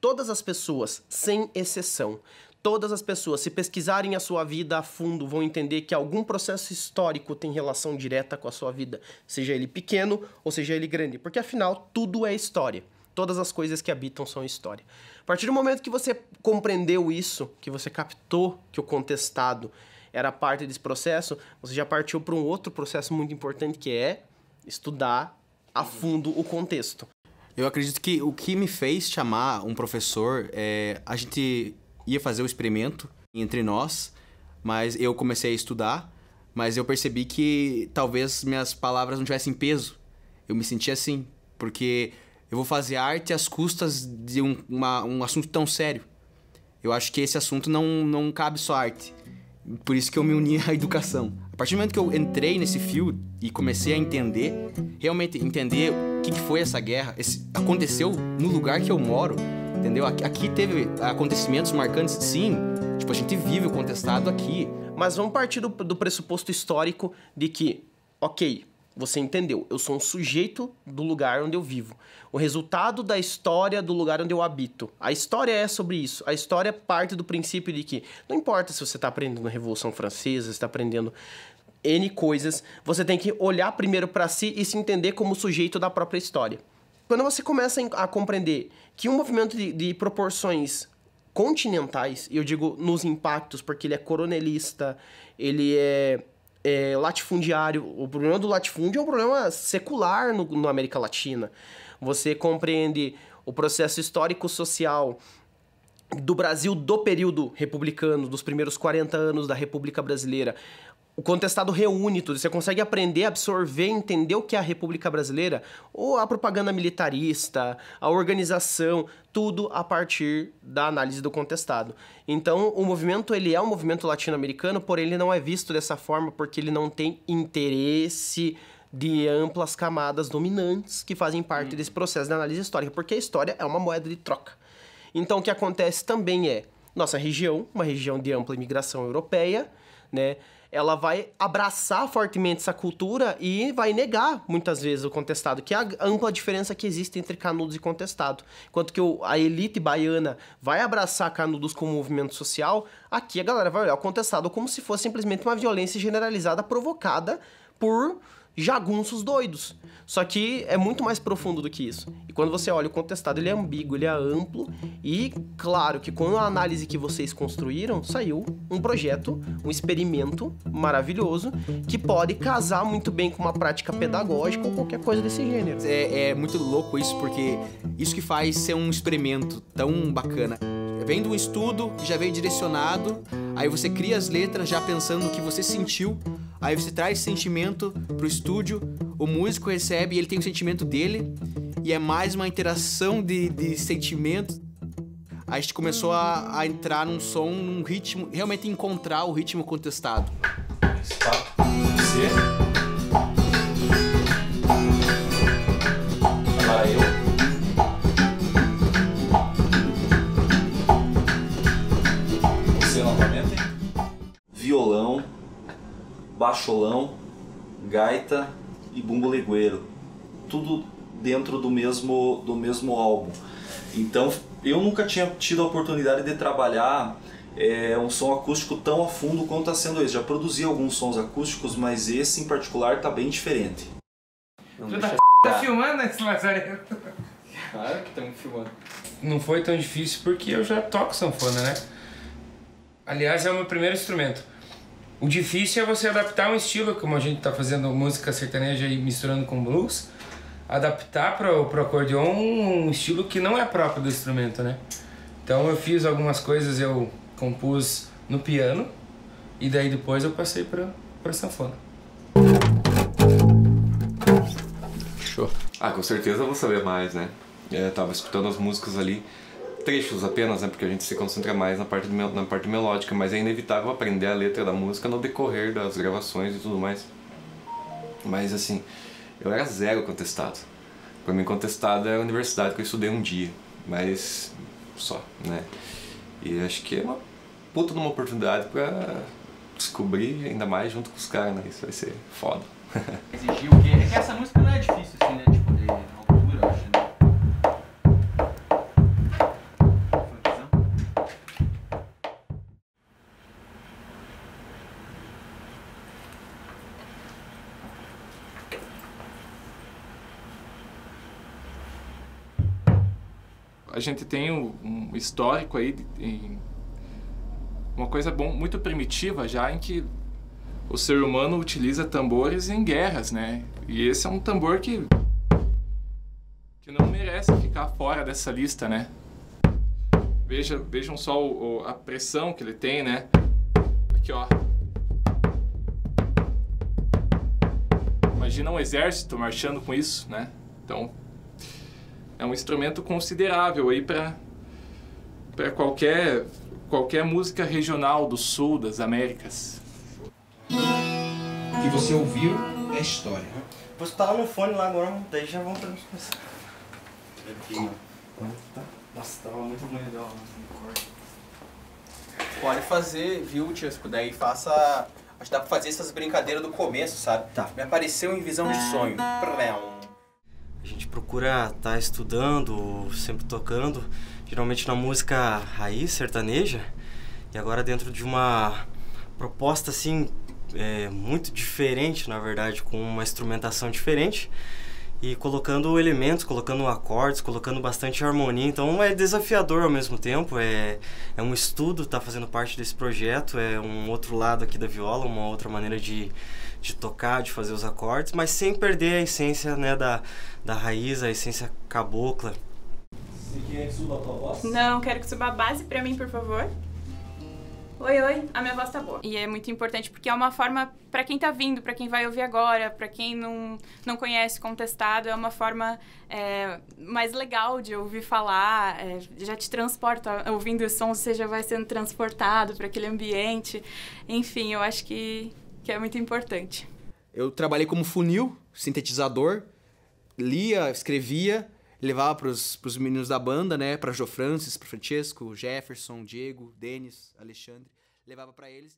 todas as pessoas, sem exceção, todas as pessoas, se pesquisarem a sua vida a fundo, vão entender que algum processo histórico tem relação direta com a sua vida, seja ele pequeno ou seja ele grande, porque afinal tudo é história. Todas as coisas que habitam são história. A partir do momento que você compreendeu isso, que você captou que o contestado era parte desse processo, você já partiu para um outro processo muito importante, que é estudar a fundo o contexto. Eu acredito que o que me fez chamar um professor a gente ia fazer o experimento entre nós, mas eu comecei a estudar, mas eu percebi que talvez minhas palavras não tivessem peso. Eu me senti assim, porque eu vou fazer arte às custas de um assunto tão sério. Eu acho que esse assunto não cabe só arte. Por isso que eu me uni à educação. A partir do momento que eu entrei nesse fio e comecei a entender, realmente entender o que foi essa guerra, aconteceu no lugar que eu moro, entendeu? Aqui teve acontecimentos marcantes, sim. Tipo, a gente vive o contestado aqui. Mas vamos partir do pressuposto histórico de que, ok, você entendeu, eu sou um sujeito do lugar onde eu vivo. O resultado da história do lugar onde eu habito. A história é sobre isso. A história parte do princípio de que não importa se você está aprendendo a Revolução Francesa, se está aprendendo N coisas, você tem que olhar primeiro para si e se entender como sujeito da própria história. Quando você começa a compreender que um movimento de proporções continentais, e eu digo nos impactos porque ele é coronelista, ele é latifundiário. O problema do latifúndio é um problema secular na América Latina. Você compreende o processo histórico-social do Brasil do período republicano, dos primeiros 40 anos da República Brasileira. O contestado reúne tudo. Você consegue aprender, absorver, entender o que é a República Brasileira, ou a propaganda militarista, a organização, tudo a partir da análise do contestado. Então, o movimento ele é um movimento latino-americano, porém ele não é visto dessa forma porque ele não tem interesse de amplas camadas dominantes que fazem parte desse processo de análise histórica, porque a história é uma moeda de troca. Então, o que acontece também é, nossa região, uma região de ampla imigração europeia, né? Ela vai abraçar fortemente essa cultura e vai negar, muitas vezes, o contestado, que é a ampla diferença que existe entre Canudos e contestado. Enquanto que a elite baiana vai abraçar Canudos como movimento social, aqui a galera vai olhar o contestado como se fosse simplesmente uma violência generalizada provocada por jagunços doidos. Só que é muito mais profundo do que isso. E quando você olha o contestado, ele é ambíguo, ele é amplo. E claro que com a análise que vocês construíram, saiu um projeto, um experimento maravilhoso que pode casar muito bem com uma prática pedagógica ou qualquer coisa desse gênero. É muito louco isso, porque isso que faz ser um experimento tão bacana. Vem de um estudo que já veio direcionado, aí você cria as letras já pensando no que você sentiu, aí você traz esse sentimento pro estúdio, o músico recebe e ele tem o sentimento dele, e é mais uma interação de sentimentos. A gente começou a entrar num som, num ritmo, realmente encontrar o ritmo contestado. Você? Agora eu. Novamente, violão, baixolão, gaita e bumbo legueiro, tudo dentro do mesmo álbum. Então eu nunca tinha tido a oportunidade de trabalhar um som acústico tão a fundo quanto está sendo esse. Já produzi alguns sons acústicos, mas esse em particular está bem diferente. Tá filmando esse Lazareno? Claro que estamos filmando. Não foi tão difícil porque eu já toco sanfona, né? Aliás, é o meu primeiro instrumento. O difícil é você adaptar um estilo, como a gente tá fazendo música sertaneja e misturando com blues, adaptar pro acordeon um estilo que não é próprio do instrumento, né? Então eu fiz algumas coisas, eu compus no piano e daí depois eu passei pra sanfona. Show. Ah, com certeza eu vou saber mais, né? Tava escutando as músicas ali, trechos apenas, né? Porque a gente se concentra mais na parte melódica, mas é inevitável aprender a letra da música no decorrer das gravações e tudo mais. Mas assim, eu era zero contestado. Pra mim, contestado é a universidade que eu estudei um dia, mas só, né? E acho que é uma puta de uma oportunidade pra descobrir ainda mais junto com os caras, né? Isso vai ser foda. Exigir o quê? É que essa música não é difícil, assim, né? Tipo, de altura, eu acho, né? a gente tem um histórico aí, uma coisa muito primitiva já, em que o ser humano utiliza tambores em guerras, né? E esse é um tambor que não merece ficar fora dessa lista, né? Vejam só a pressão que ele tem, né? Aqui, ó. Imagina um exército marchando com isso, né? Então, é um instrumento considerável aí para qualquer música regional do sul das Américas. O que você ouviu é história. Vou escutar lá no fone lá agora, daí já vamos começar. Nossa, tava muito bonito ó. Pode fazer, viu, Tiesco? Daí faça... Acho que dá pra fazer essas brincadeiras do começo, sabe? Tá. Me apareceu em visão de sonho. A gente procura estar estudando, sempre tocando, geralmente na música raiz, sertaneja, e agora dentro de uma proposta assim, muito diferente, na verdade, com uma instrumentação diferente, e colocando elementos, colocando acordes, colocando bastante harmonia. Então é desafiador ao mesmo tempo, é um estudo, tá fazendo parte desse projeto, é um outro lado aqui da viola, uma outra maneira de tocar, de fazer os acordes, mas sem perder a essência, né, da raiz, a essência cabocla. Você quer que suba a tua voz? Não, quero que suba a base pra mim, por favor. Oi, a minha voz tá boa. E é muito importante porque é uma forma, pra quem tá vindo, pra quem vai ouvir agora, pra quem não conhece Contestado, é uma forma mais legal de ouvir falar, já te transporta, ouvindo os sons você já vai sendo transportado pra aquele ambiente. Enfim, eu acho que é muito importante. Eu trabalhei como funil, sintetizador, lia, escrevia, levava pros meninos da banda, né, pra Jô Francis, pro Francesco, Jefferson, Diego, Denis, Alexandre, levava pra eles.